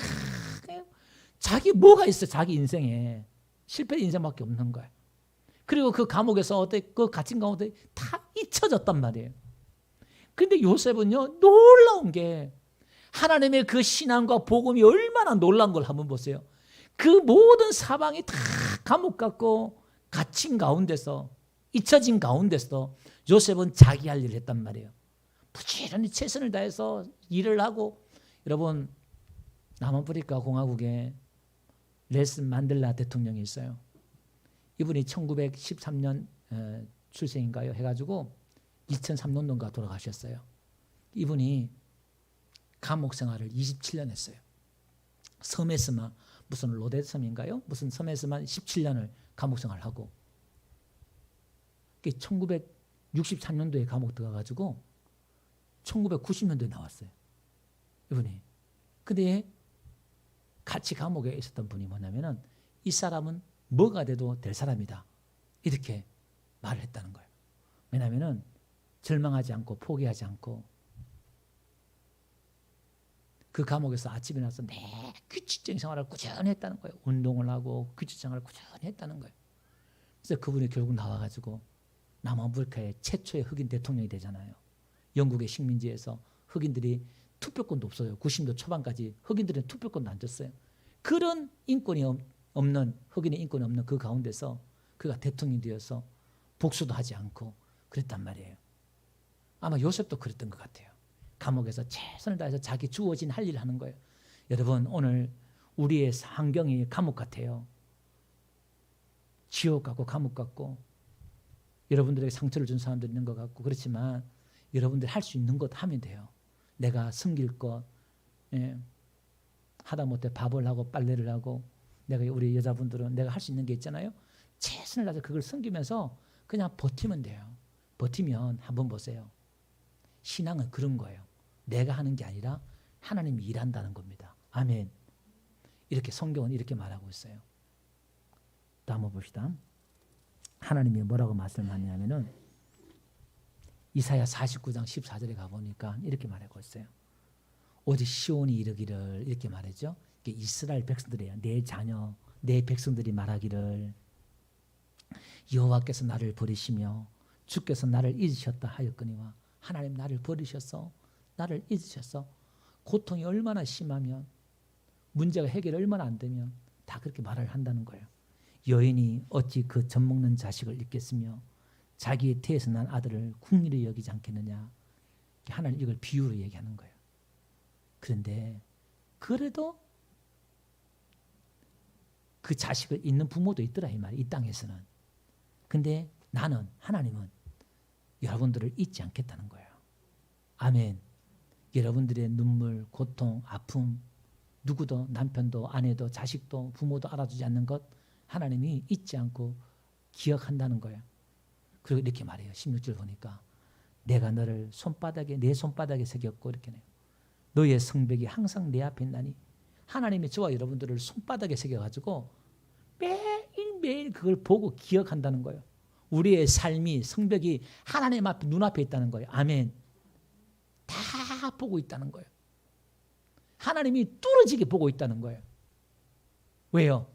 자기 뭐가 있어. 자기 인생에 실패 인생밖에 없는 거예요. 그리고 그 감옥에서 그 갇힌 가운데 다 잊혀졌단 말이에요. 근데 요셉은요, 놀라운 게 하나님의 그 신앙과 복음이 얼마나 놀라운 걸 한번 보세요. 그 모든 사방이 다 감옥 같고 갇힌 가운데서, 잊혀진 가운데서 요셉은 자기 할 일을 했단 말이에요. 부지런히 최선을 다해서 일을 하고. 여러분, 남아프리카 공화국에 넬슨 만델라 대통령이 있어요. 이분이 1913년 출생인가요? 해가지고 2003년도인가 돌아가셨어요. 이분이 감옥 생활을 27년 했어요. 섬에서만, 무슨 로데섬인가요? 무슨 섬에서만 17년을 감옥 생활을 하고 1963년도에 감옥 들어가가지고 1990년도에 나왔어요. 이분이. 근데 같이 감옥에 있었던 분이 뭐냐면은 이 사람은 뭐가 돼도 될 사람이다, 이렇게 말을 했다는 거예요. 왜냐하면은 절망하지 않고 포기하지 않고 그 감옥에서 아침에 나서 내 규칙적인 생활을 꾸준히 했다는 거예요. 운동을 하고 규칙적인 생활을 꾸준히 했다는 거예요. 그래서 그분이 결국 나와가지고 남아프리카의 최초의 흑인 대통령이 되잖아요. 영국의 식민지에서 흑인들이 투표권도 없어요. 90년 초반까지 흑인들은 투표권도 안 줬어요. 그런 인권이 없는, 흑인의 인권이 없는 그 가운데서 그가 대통령이 되어서 복수도 하지 않고 그랬단 말이에요. 아마 요셉도 그랬던 것 같아요. 감옥에서 최선을 다해서 자기 주어진 할 일을 하는 거예요. 여러분, 오늘 우리의 환경이 감옥 같아요. 지옥 같고 감옥 같고 여러분들에게 상처를 준 사람들이 있는 것 같고 그렇지만 여러분들이 할 수 있는 것 하면 돼요. 내가 섬길 것, 하다못해 밥을 하고 빨래를 하고, 내가 우리 여자분들은 내가 할 수 있는 게 있잖아요. 최선을 다해서 그걸 섬기면서 그냥 버티면 돼요. 버티면 한번 보세요. 신앙은 그런 거예요. 내가 하는 게 아니라 하나님이 일한다는 겁니다. 아멘. 이렇게 성경은 이렇게 말하고 있어요. 또 한번 봅시다. 하나님이 뭐라고 말씀하냐면은 이사야 49장 14절에 가보니까 이렇게 말하고 있어요. 오직 시온이 이르기를, 이렇게 말했죠. 이스라엘 백성들이에요. 내 자녀, 내 백성들이 말하기를 여호와께서 나를 버리시며 주께서 나를 잊으셨다 하였거니와. 하나님 나를 버리셔서, 나를 잊으셔서, 고통이 얼마나 심하면, 문제가 해결이 얼마나 안 되면 다 그렇게 말을 한다는 거예요. 여인이 어찌 그 젖먹는 자식을 잊겠으며 자기의 태에서 난 아들을 국리로 여기지 않겠느냐. 하나님 이걸 비유로 얘기하는 거예요. 그런데 그래도 그 자식을 잊는 부모도 있더라 이 말이, 이 땅에서는. 근데 나는, 하나님은 여러분들을 잊지 않겠다는 거예요. 아멘. 여러분들의 눈물, 고통, 아픔, 누구도, 남편도 아내도 자식도 부모도 알아주지 않는 것 하나님이 잊지 않고 기억한다는 거예요. 그리고 이렇게 말해요. 16절 보니까 내가 너를 손바닥에, 내 손바닥에 새겼고, 이렇게 해요. 너의 성벽이 항상 내 앞에 있나니. 하나님이 저와 여러분들을 손바닥에 새겨가지고 매일매일 그걸 보고 기억한다는 거예요. 우리의 삶이, 성벽이 하나님 앞에, 눈앞에 있다는 거예요. 아멘. 다 보고 있다는 거예요. 하나님이 뚫어지게 보고 있다는 거예요. 왜요?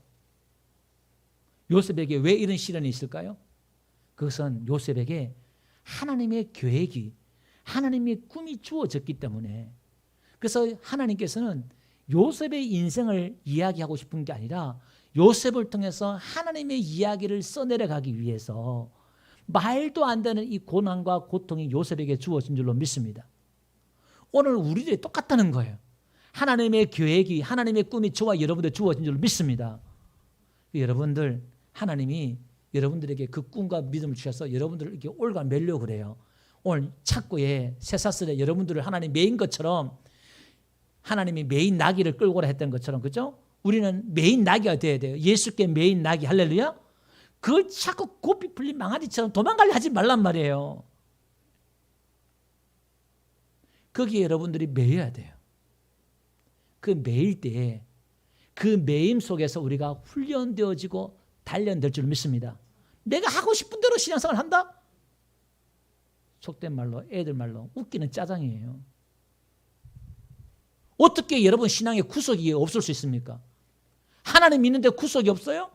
요셉에게 왜 이런 시련이 있을까요? 그것은 요셉에게 하나님의 계획이, 하나님의 꿈이 주어졌기 때문에. 그래서 하나님께서는 요셉의 인생을 이야기하고 싶은 게 아니라 요셉을 통해서 하나님의 이야기를 써내려가기 위해서 말도 안 되는 이 고난과 고통이 요셉에게 주어진 줄로 믿습니다. 오늘 우리들이 똑같다는 거예요. 하나님의 계획이, 하나님의 꿈이 저와 여러분들 주어진 줄로 믿습니다. 여러분들, 하나님이 여러분들에게 그 꿈과 믿음을 주셔서 여러분들을 이렇게 올가 매려고 그래요. 오늘 착고에 쇠사슬에 여러분들을 하나님 매인 것처럼, 하나님이 매인 나귀를 끌고 오라 했던 것처럼, 그죠? 우리는 매인 나귀가 돼야 돼요. 예수께 매인 나귀, 할렐루야. 그걸 자꾸 고삐 풀린 망아지처럼 도망가려 하지 말란 말이에요. 거기에 여러분들이 매여야 돼요. 그 매일 때에 그 매임 속에서 우리가 훈련되어지고 단련될 줄 믿습니다. 내가 하고 싶은 대로 신앙생활 한다? 속된 말로, 애들 말로 웃기는 짜장이에요. 어떻게 여러분 신앙에 구석이 없을 수 있습니까? 하나님 믿는데 구석이 없어요?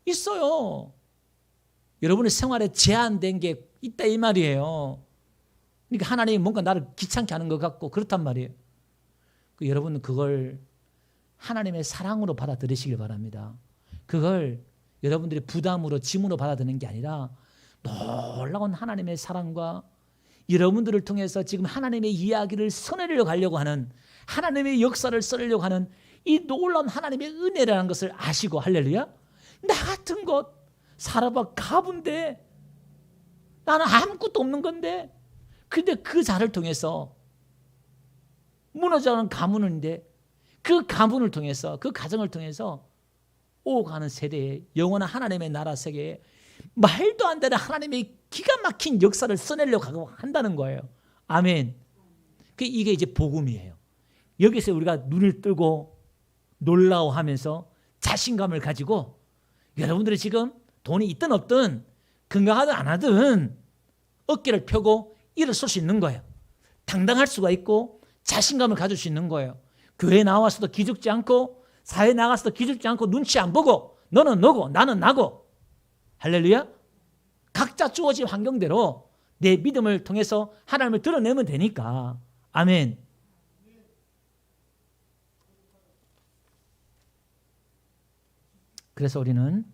있어요. 여러분의 생활에 제한된 게 있다 이 말이에요. 그러니까 하나님이 뭔가 나를 귀찮게 하는 것 같고 그렇단 말이에요. 여러분은 그걸 하나님의 사랑으로 받아들이시길 바랍니다. 그걸 여러분들이 부담으로, 짐으로 받아들이는 게 아니라 놀라운 하나님의 사랑과 여러분들을 통해서 지금 하나님의 이야기를 써내려고 하려고 하는, 하나님의 역사를 써내려고 하는 이 놀라운 하나님의 은혜라는 것을 아시고, 할렐루야. 나 같은 것 살아봐 가본데 나는 아무것도 없는 건데, 근데 그 자를 통해서 무너져가는 가문인데 그 가문을 통해서, 그 가정을 통해서 오가는 세대에 영원한 하나님의 나라 세계에 말도 안 되는 하나님의 기가 막힌 역사를 써내려고 한다는 거예요. 아멘. 이게 이제 복음이에요. 여기서 우리가 눈을 뜨고 놀라워하면서 자신감을 가지고, 여러분들이 지금 돈이 있든 없든 건강하든 안 하든 어깨를 펴고 일어설 수 있는 거예요. 당당할 수가 있고 자신감을 가질 수 있는 거예요. 교회 나와서도 기죽지 않고, 사회 나가서도 기죽지 않고, 눈치 안 보고, 너는 너고 나는 나고, 할렐루야. 각자 주어진 환경대로 내 믿음을 통해서 하나님을 드러내면 되니까. 아멘. 그래서 우리는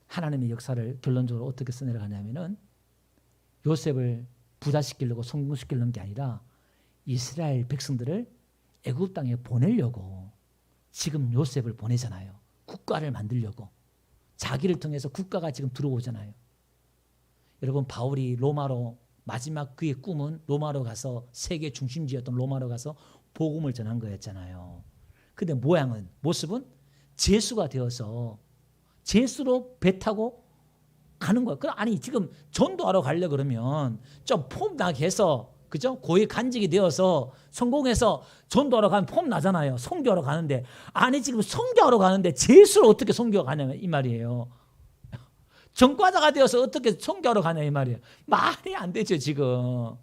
하나님의 역사를 결론적으로 어떻게 써내려가냐면은 요셉을 부자시키려고 성공시키려는 게 아니라 이스라엘 백성들을 애굽 땅에 보내려고 지금 요셉을 보내잖아요. 국가를 만들려고. 자기를 통해서 국가가 지금 들어오잖아요. 여러분, 바울이 로마로 마지막 그의 꿈은 로마로 가서 세계 중심지였던 로마로 가서 복음을 전한 거였잖아요. 근데 모습은 제수가 되어서 제수로 배 타고 가는 거야. 아니 지금 전도하러 가려 그러면 좀 폼 나게 해서, 그죠? 고위 간직이 되어서 성공해서 전도하러 가면 폼 나잖아요. 선교하러 가는데, 아니 지금 선교하러 가는데 제수로 어떻게 선교가 가냐 이 말이에요. 전과자가 되어서 어떻게 선교하러 가냐 이 말이에요. 말이 안 되죠 지금.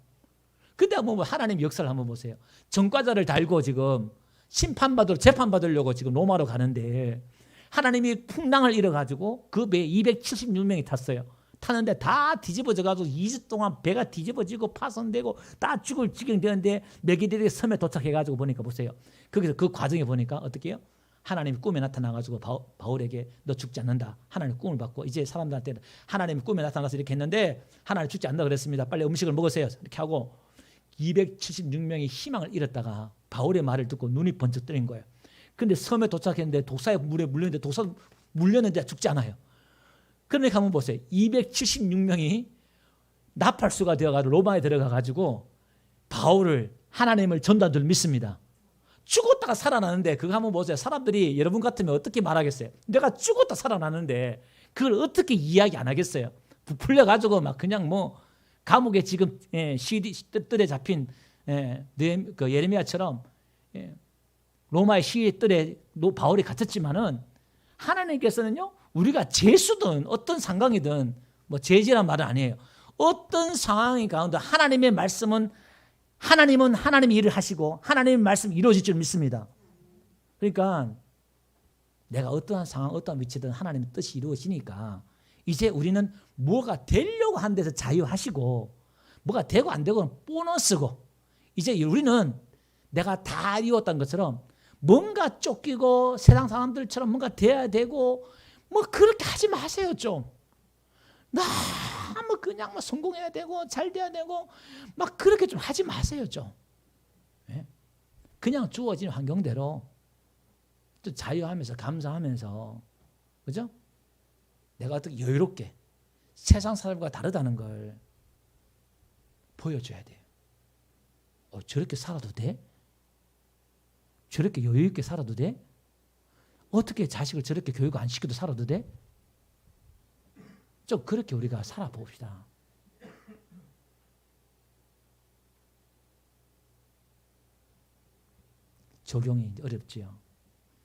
근데 한번 하나님 역사를 한번 보세요. 전과자를 달고 지금 재판받으려고 지금 로마로 가는데 하나님이 풍랑을 일어가지고 그 배에 276명이 탔어요. 타는데 다 뒤집어져가지고 2주 동안 배가 뒤집어지고 파손되고 다 죽을 지경이 되는데 멜기세덱 섬에 도착해가지고 보니까 보세요. 거기서 그 과정에 보니까 어떻게 해요? 하나님이 꿈에 나타나가지고 바울에게 너 죽지 않는다. 하나님 꿈을 받고 이제 사람들한테 하나님이 꿈에 나타나서 이렇게 했는데 하나님 죽지 않는다 그랬습니다. 빨리 음식을 먹으세요. 이렇게 하고 276명이 희망을 잃었다가 바울의 말을 듣고 눈이 번쩍 뜨는 거예요. 근데 섬에 도착했는데 독사의 물에 물렸는데 독사 물렸는데 죽지 않아요. 그러니까 한번 보세요. 276명이 나팔수가 되어가지고 로마에 들어가가지고 바울을 하나님을 전도한 줄 믿습니다. 죽었다가 살아나는데 그거 한번 보세요. 사람들이 여러분 같으면 어떻게 말하겠어요? 내가 죽었다 살아나는데 그걸 어떻게 이야기 안 하겠어요? 부풀려가지고 막 그냥 뭐 감옥에 지금 시위뜰에 잡힌 그 예레미야처럼 로마의 시위뜰에 바울이 갇혔지만은 하나님께서는요, 우리가 죄수든 어떤 상황이든 뭐 죄지란 말은 아니에요. 어떤 상황이 가운데 하나님의 말씀은 하나님은 하나님의 일을 하시고 하나님의 말씀이 이루어질 줄 믿습니다. 그러니까 내가 어떠한 상황, 어떠한 위치든 하나님의 뜻이 이루어지니까 이제 우리는 뭐가 되려고 한 데서 자유하시고 뭐가 되고 안 되고는 보너스고 이제 우리는 내가 다 이루었다는 것처럼 뭔가 쫓기고 세상 사람들처럼 뭔가 돼야 되고 뭐 그렇게 하지 마세요. 좀 너무 그냥 뭐 성공해야 되고 잘 돼야 되고 막 그렇게 좀 하지 마세요. 좀 그냥 주어진 환경대로 또 자유하면서 감사하면서, 그죠? 내가 어떻게 여유롭게 세상 사람과 다르다는 걸 보여줘야 돼요. 저렇게 살아도 돼? 저렇게 여유 있게 살아도 돼? 어떻게 자식을 저렇게 교육 안 시켜도 살아도 돼? 좀 그렇게 우리가 살아봅시다. 적용이 어렵지요.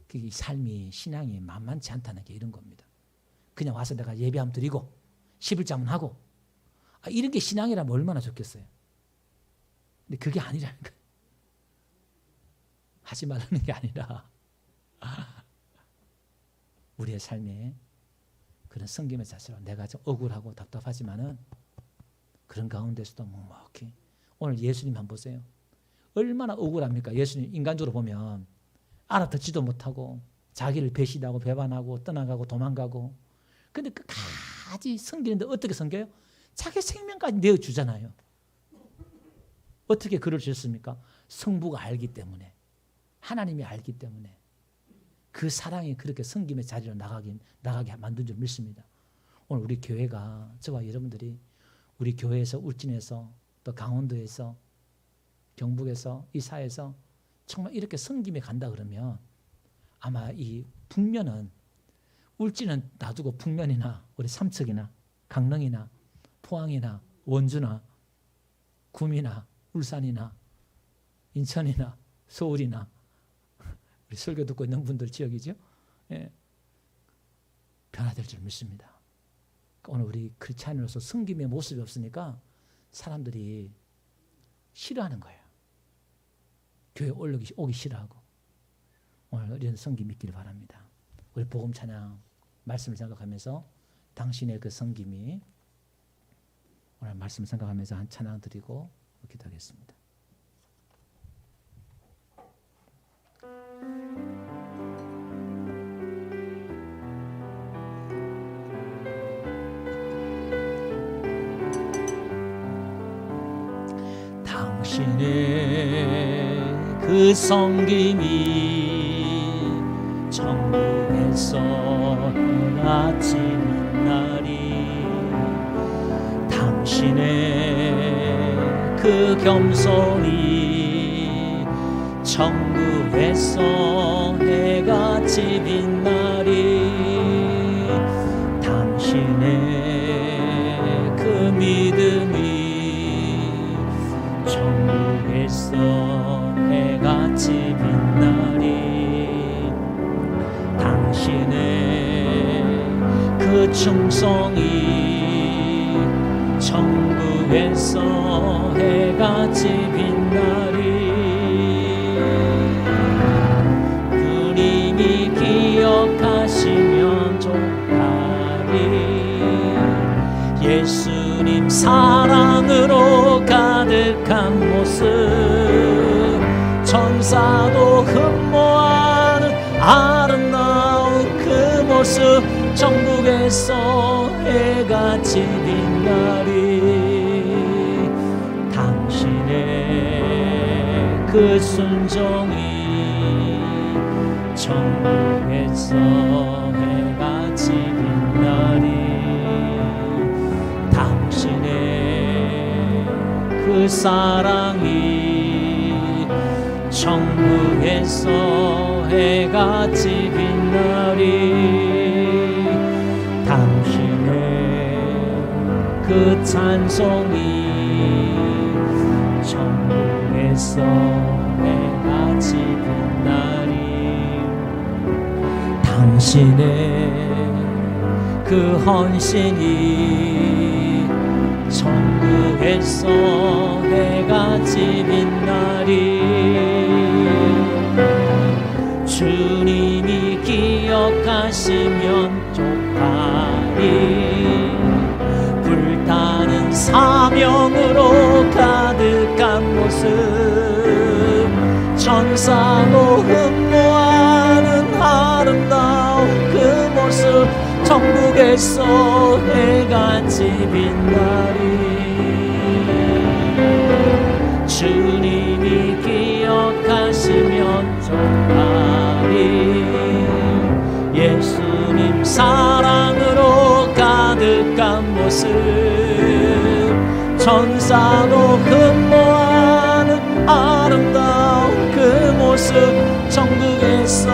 그 삶이 신앙이 만만치 않다는 게 이런 겁니다. 그냥 와서 내가 예배 한번 드리고 11장은 하고 이런 게 신앙이라면 얼마나 좋겠어요. 근데 그게 아니라는 거예요. 하지 말라는 게 아니라 우리의 삶에 그런 섬김의 자세로 내가 좀 억울하고 답답하지만은 그런 가운데서도 묵묵히 오늘 예수님 한번 보세요. 얼마나 억울합니까? 예수님 인간적으로 보면 알아듣지도 못하고 자기를 배신하고 배반하고 떠나가고 도망가고 근데 끝까지 섬기는데 어떻게 섬겨요? 자기 생명까지 내어주잖아요. 어떻게 그럴 수 있습니까? 성부가 알기 때문에 하나님이 알기 때문에 그 사랑이 그렇게 섬김의 자리로 나가게 만든 줄 믿습니다. 오늘 우리 교회가 저와 여러분들이 우리 교회에서 울진에서 또 강원도에서 경북에서 이 사회에서 정말 이렇게 섬김에 간다 그러면 아마 이 북면은 울진은 놔두고 북면이나 우리 삼척이나 강릉이나 포항이나 원주나 구미나 울산이나 인천이나 서울이나 우리 설교 듣고 있는 분들 지역이죠. 변화될 줄 믿습니다. 오늘 우리 크리스찬으로서 섬김의 모습이 없으니까 사람들이 싫어하는 거예요. 교회 오기 싫어하고 오늘 이런 섬김 있기를 바랍니다. 우리 복음 찬양 말씀을 생각하면서 당신의 그 섬김이 오늘 말씀 생각하면서 한 찬양 드리고 기도하겠습니다. 당신의 그 섬김이 천국에서 해가 지는 날이 당신의 그 겸손이 천국에서 해가 지는 날이 당신의 그 믿음이 천국에서 해가 지는 날이 당신의 그 충성이 천국에서 해가 지는 날이 그님이 기억하시면 좋다리 예수님 사랑으로 가득한 모습 천사도 흠모하는 아름다운 그 모습 천국에서 해가 지는 날이 당신의 그 순종이 천국에서 해가 지는 날이 당신의 그 사랑이 천국에서 해가 지는 날이 당신의 그 찬송이 천국에서 해가 지는 날이 당신의 그 헌신이 천국에서 해가 지는 날이 주님이 기억하시면 좋다리 불타는 사명으로 가득한 모습 천사도 흠모하는 아름다운 그 모습 천국에서 해가 지는 날이 주님이 기억하시면 좋다리 예수님 사랑으로 가득한 모습 천사도 흠모하는 아름다운 그 모습 천국에서